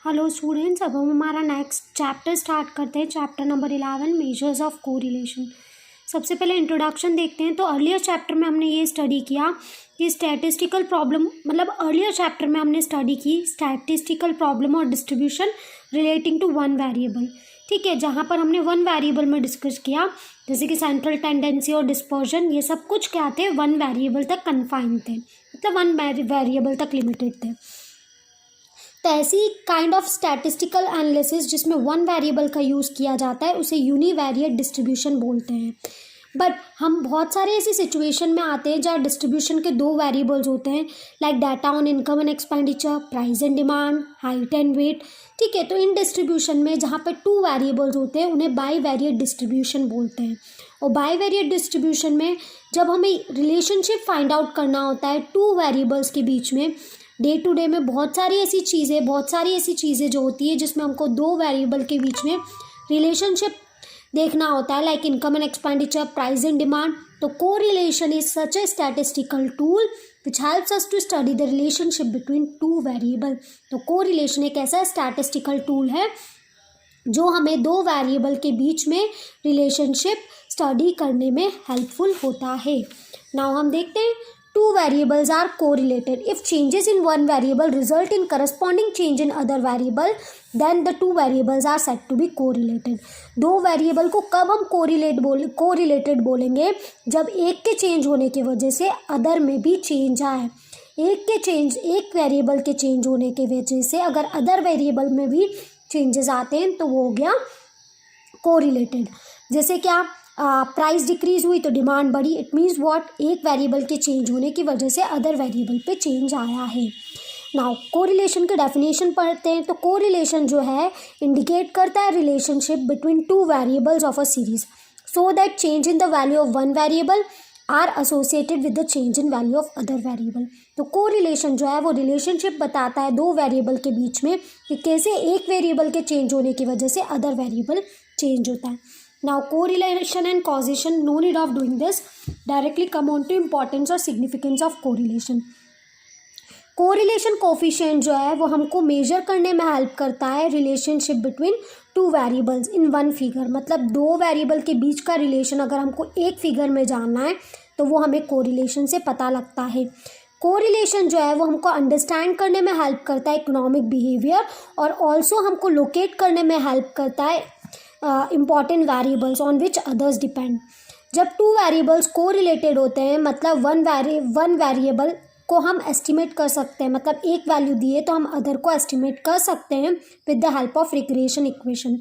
Hello students, अब हम हमारा नेक्स्ट चैप्टर स्टार्ट करते हैं। Chapter number 11 measures of correlation. सबसे पहले इंट्रोडक्शन देखते हैं। तो अर्लियर चैप्टर में हमने ये स्टडी किया कि स्टैटिस्टिकल प्रॉब्लम, मतलब अर्लियर चैप्टर में हमने स्टडी की स्टैटिस्टिकल प्रॉब्लम और distribution relating to one variable. ठीक है, जहाँ पर हमने वन वेरिएबल में डिस्कस किया, जैसे कि सेंट्रल टेंडेंसी और डिस्पर्जन, ये सब कुछ क्या थे, वन वेरिएबल तक कन्फाइंड थे, मतलब वन वेरिएबल तक लिमिटेड थे। तो ऐसी काइंड ऑफ स्टैटिस्टिकल एनालिसिस जिसमें वन वेरिएबल का यूज़ किया जाता है उसे यूनिवेरिएट डिस्ट्रीब्यूशन बोलते हैं। बट हम बहुत सारे ऐसी सिचुएशन में आते हैं जहाँ डिस्ट्रीब्यूशन के दो वेरिएबल्स होते हैं, like data on income and expenditure, price and demand, height and weight. ठीक है, तो इन डिस्ट्रीब्यूशन में जहाँ पे टू वेरिएबल्स होते हैं उन्हें बाईवेरिएट डिस्ट्रीब्यूशन बोलते हैं। और बाईवेरिएट डिस्ट्रीब्यूशन में जब हमें रिलेशनशिप फाइंड आउट करना होता है टू वेरिएबल्स के बीच में, डे टू डे में बहुत सारी ऐसी चीज़ें जो होती है जिसमें हमको दो वेरिएबल के बीच में रिलेशनशिप देखना होता है, like income and expenditure, price and demand. तो correlation is such a statistical tool which helps us to study the relationship between two variable. तो कोरिलेशन एक ऐसा स्टैटिस्टिकल टूल है जो हमें दो वेरिएबल के बीच में रिलेशनशिप स्टडी करने में हेल्पफुल होता है। नाउ हम देखते हैं, two variables are correlated. If changes in one variable result in corresponding change in other variable, then the two variables are said to be correlated. दो वेरिएबल को कब हम कोरिलेटेड बोलेंगे, जब एक के चेंज होने की वजह से अदर में भी चेंज आए। एक वेरिएबल के चेंज होने की वजह से अगर अदर वेरिएबल में भी चेंजेस आते हैं तो वो हो गया कोरिलेटेड। जैसे क्या, प्राइस डिक्रीज हुई तो डिमांड बढ़ी, इट मीन्स व्हाट, एक वेरिएबल के चेंज होने की वजह से अदर वेरिएबल पे चेंज आया है। नाउ कोरिलेशन की डेफिनेशन पढ़ते हैं। तो कोरिलेशन जो है इंडिकेट करता है relationship between two variables of a series so that change in the value of one variable are associated with the change in value of other variable. तो correlation जो है वो रिलेशनशिप बताता है दो वेरिएबल के बीच में कि कैसे एक वेरिएबल के चेंज होने की वजह से अदर वेरिएबल चेंज होता है। Now correlation and causation, no need of doing this. Directly come on to importance और significance of correlation. Correlation coefficient जो है वो हमको मेजर करने में हेल्प करता है relationship between two variables in one figure. मतलब दो वेरिएबल के बीच का रिलेशन अगर हमको एक फिगर में जानना है तो वो हमें कोरिलेशन से पता लगता है। कोरिलेशन जो है वो हमको अंडरस्टैंड करने में हेल्प करता है इकोनॉमिक बिहेवियर, और ऑल्सो हमको लोकेट करने में हेल्प करता है important variables on which others depend. जब टू वेरिएबल्स कोरिलेटेड होते हैं मतलब वन वेरिएबल को हम एस्टिमेट कर सकते हैं, मतलब एक वैल्यू दिए तो हम अदर को एस्टिमेट कर सकते हैं with the help of regression equation.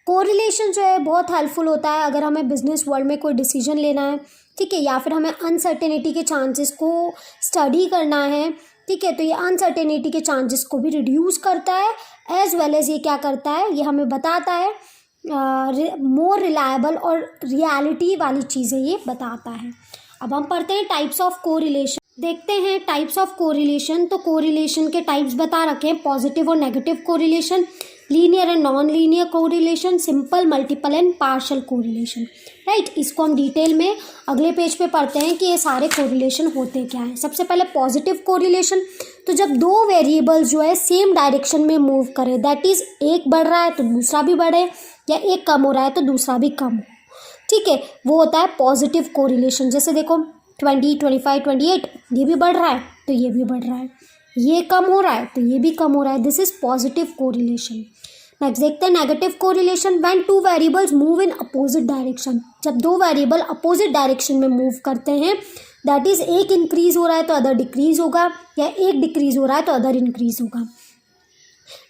Correlation जो है बहुत हेल्पफुल होता है अगर हमें बिजनेस वर्ल्ड में कोई डिसीजन लेना है, ठीक है, या फिर हमें अनसर्टेनिटी के चांसेस को स्टडी करना है। ठीक है, तो ये अनसर्टेनिटी के चांसेस को भी रिड्यूस करता है, एज वेल एज ये क्या करता है, ये हमें बताता है मोर रिलायबल और रियलिटी वाली चीज़ें ये बताता है। अब हम पढ़ते हैं टाइप्स ऑफ कोरिलेशन। देखते हैं टाइप्स ऑफ कोरिलेशन। तो कोरिलेशन के टाइप्स बता रखे हैं, पॉजिटिव और negative correlation, linear and non linear correlation, simple, multiple and partial correlation. Right, इसको हम डिटेल में अगले पेज पे पढ़ते हैं कि ये सारे कोरिलेशन होते क्या हैं। सबसे पहले पॉजिटिव कोरिलेशन। तो जब दो वेरिएबल्स जो है सेम डायरेक्शन में मूव करें, दैट इज एक बढ़ रहा है तो दूसरा भी बढ़े, या एक कम हो रहा है तो दूसरा भी कम हो, ठीक है, वो होता है पॉजिटिव कोरिलेशन। जैसे देखो 20, 25, 28, ये भी बढ़ रहा है तो ये भी बढ़ रहा है, ये कम हो रहा है तो ये भी कम हो रहा है, this is positive correlation. Next देखते हैं negative correlation. When two variables move in opposite direction. जब दो वेरिएबल अपोजिट डायरेक्शन में मूव करते हैं, दैट इज एक इंक्रीज हो रहा है तो अदर डिक्रीज होगा, या एक डिक्रीज हो रहा है तो अदर इंक्रीज होगा।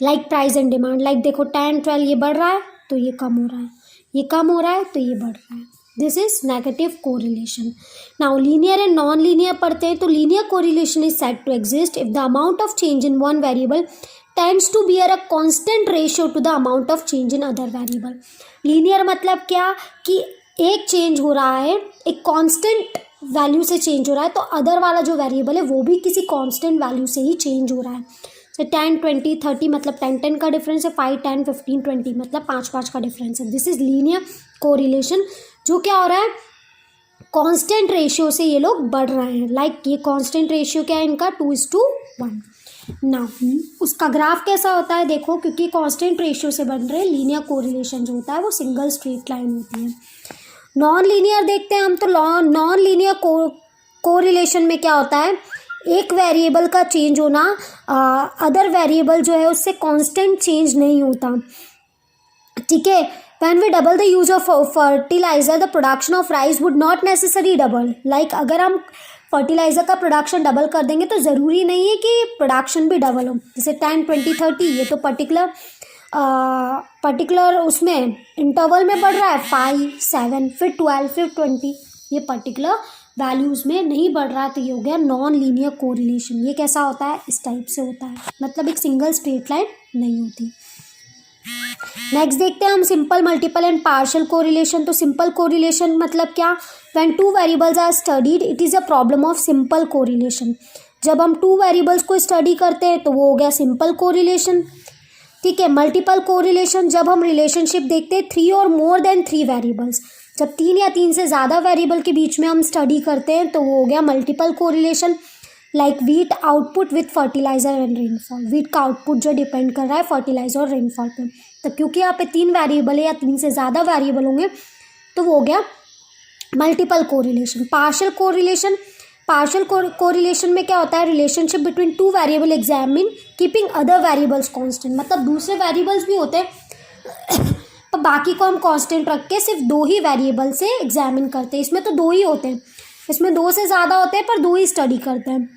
Like price and demand, like देखो 10, 12 ये बढ़ रहा है तो ये कम हो रहा है, ये कम हो रहा है तो ये बढ़ रहा है, this is negative correlation. Now linear and non linear पढ़ते हैं। तो linear correlation is said to exist if the amount of change in one variable tends to bear a constant ratio to the amount of change in other variable. Linear मतलब क्या, कि एक change हो रहा है, एक कांस्टेंट वैल्यू से change हो रहा है, तो अदर वाला जो वेरिएबल है वो भी किसी कांस्टेंट वैल्यू से ही चेंज हो रहा है। तो 10, 20, 30 मतलब 10, 10 का डिफरेंस है, 5, 10, 15, 20 मतलब 5, 5 का डिफरेंस है। This is linear correlation. जो क्या हो रहा है, कांस्टेंट रेशियो से ये लोग बढ़ रहे हैं। लाइक ये कांस्टेंट रेशियो क्या है इनका, 2:1। ना उसका ग्राफ कैसा होता है देखो, क्योंकि कांस्टेंट रेशियो से बन रहे लीनियर कोरिलेशन जो होता है वो सिंगल स्ट्रेट लाइन होती है। नॉन लीनियर देखते हैं हम, तो नॉन लीनियर कोरिलेशन में क्या होता है, एक वेरिएबल का चेंज होना अदर वेरिएबल जो है उससे कांस्टेंट चेंज नहीं होता, ठीक है। When we double the use of fertilizer, the production of rice would not necessarily double. Like अगर हम फर्टिलाइज़र का प्रोडक्शन डबल कर देंगे तो ज़रूरी नहीं है कि प्रोडक्शन भी डबल हो। जैसे 10, 20, 30 ये तो पर्टिकुलर उसमें इंटरवल में बढ़ रहा है, 5, 7, फिर 12, फिर 20, ये पर्टिकुलर वैल्यूज़ में नहीं बढ़ रहा है, तो ये हो गया नॉन लीनियर कोरिलेशन। ये कैसा होता है, इस टाइप से होता है, मतलब एक सिंगल स्ट्रेट लाइन नहीं होती। नेक्स्ट देखते हैं हम simple, multiple and partial correlation. तो सिंपल कोरिलेशन मतलब क्या, when two variables are studied it is a problem of simple correlation. जब हम टू वेरिएबल्स को स्टडी करते हैं तो वो हो गया सिंपल कोरिलेशन, ठीक है। मल्टीपल कोरिलेशन जब हम रिलेशनशिप देखते हैं 3 और मोर देन 3 वेरिएबल्स, जब 3 या 3 से ज़्यादा वेरिएबल के बीच में हम स्टडी करते हैं तो वो हो गया multiple correlation. Like wheat output with fertilizer and rainfall, wheat का आउटपुट जो डिपेंड कर रहा है फर्टिलाइजर और रेनफॉल पे, तो क्योंकि यहाँ पे 3 वेरिएबल है या 3 से ज़्यादा वेरिएबल होंगे तो वो हो गया मल्टीपल कोरिलेशन। पार्शियल कोरिलेशन में क्या होता है, relationship between 2 variable examine keeping other variables constant, मतलब दूसरे वेरिएबल्स भी होते हैं पर बाकी को हम कांस्टेंट रख के सिर्फ 2 ही वेरिएबल से एग्जामिन करते हैं। इसमें तो 2 ही होते हैं, इसमें 2 से ज़्यादा होते हैं पर 2 ही स्टडी करते हैं।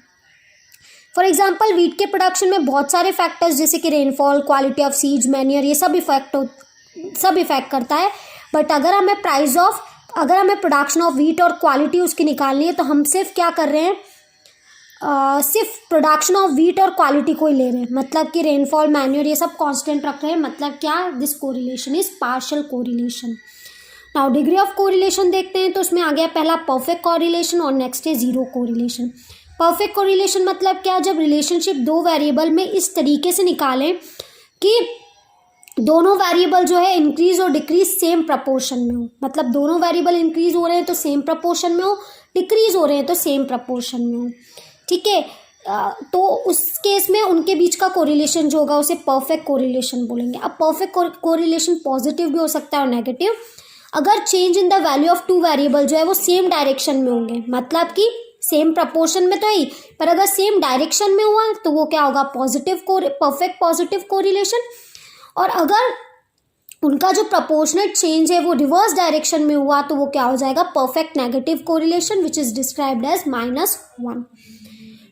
फॉर एग्जाम्पल वीट के प्रोडक्शन में बहुत सारे फैक्टर्स जैसे कि rainfall, quality of seeds, manure, ये सब इफेक्ट करता है। बट अगर हमें प्रोडक्शन ऑफ वीट और क्वालिटी उसकी निकालनी है तो हम सिर्फ क्या कर रहे हैं, सिर्फ प्रोडक्शन ऑफ वीट और क्वालिटी को ही ले रहे हैं, मतलब कि रेनफॉल, मैन्योर ये सब कांस्टेंट रख रहे हैं, मतलब क्या, this correlation is partial correlation. Now degree of correlation देखते हैं, तो उसमें आ गया पहला परफेक्ट कोरिलेशन और नेक्स्ट है जीरो कोरिलेशन। परफेक्ट कोरिलेशन मतलब क्या, जब रिलेशनशिप 2 वेरिएबल में इस तरीके से निकालें कि दोनों वेरिएबल जो है इंक्रीज और डिक्रीज सेम प्रपोर्शन में हो, मतलब दोनों वेरिएबल इंक्रीज हो रहे हैं तो सेम प्रपोर्शन में हो, डिक्रीज हो रहे हैं तो सेम प्रपोर्शन में हो, ठीक है। तो उस केस में उनके बीच का कोरिलेशन जो होगा उसे परफेक्ट कोरिलेशन बोलेंगे। अब परफेक्ट कोरिलेशन पॉजिटिव भी हो सकता है और नेगेटिव, अगर change in the value of 2 variable जो है वो सेम डायरेक्शन में होंगे, मतलब कि सेम प्रपोर्शन में तो ही, पर अगर सेम डायरेक्शन में हुआ तो वो क्या होगा, परफेक्ट पॉजिटिव कोरिलेशन। और अगर उनका जो प्रपोर्शनेट चेंज है वो रिवर्स डायरेक्शन में हुआ तो वो क्या हो जाएगा, perfect negative correlation which is described as -1।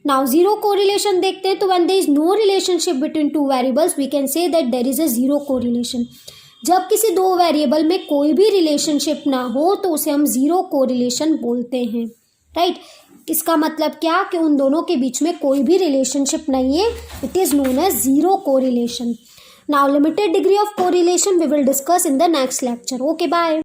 Now zero correlation देखते हैं, तो when there is no relationship between 2 variables we can say that there is a zero correlation. जब किसी 2 वेरिएबल में कोई भी रिलेशनशिप ना हो तो उसे हम जीरो कोरिलेशन बोलते हैं, राइट। इसका मतलब क्या कि उन दोनों के बीच में कोई भी रिलेशनशिप नहीं है, it is known as zero correlation. Now limited degree of correlation we will discuss in the next lecture. Okay, bye.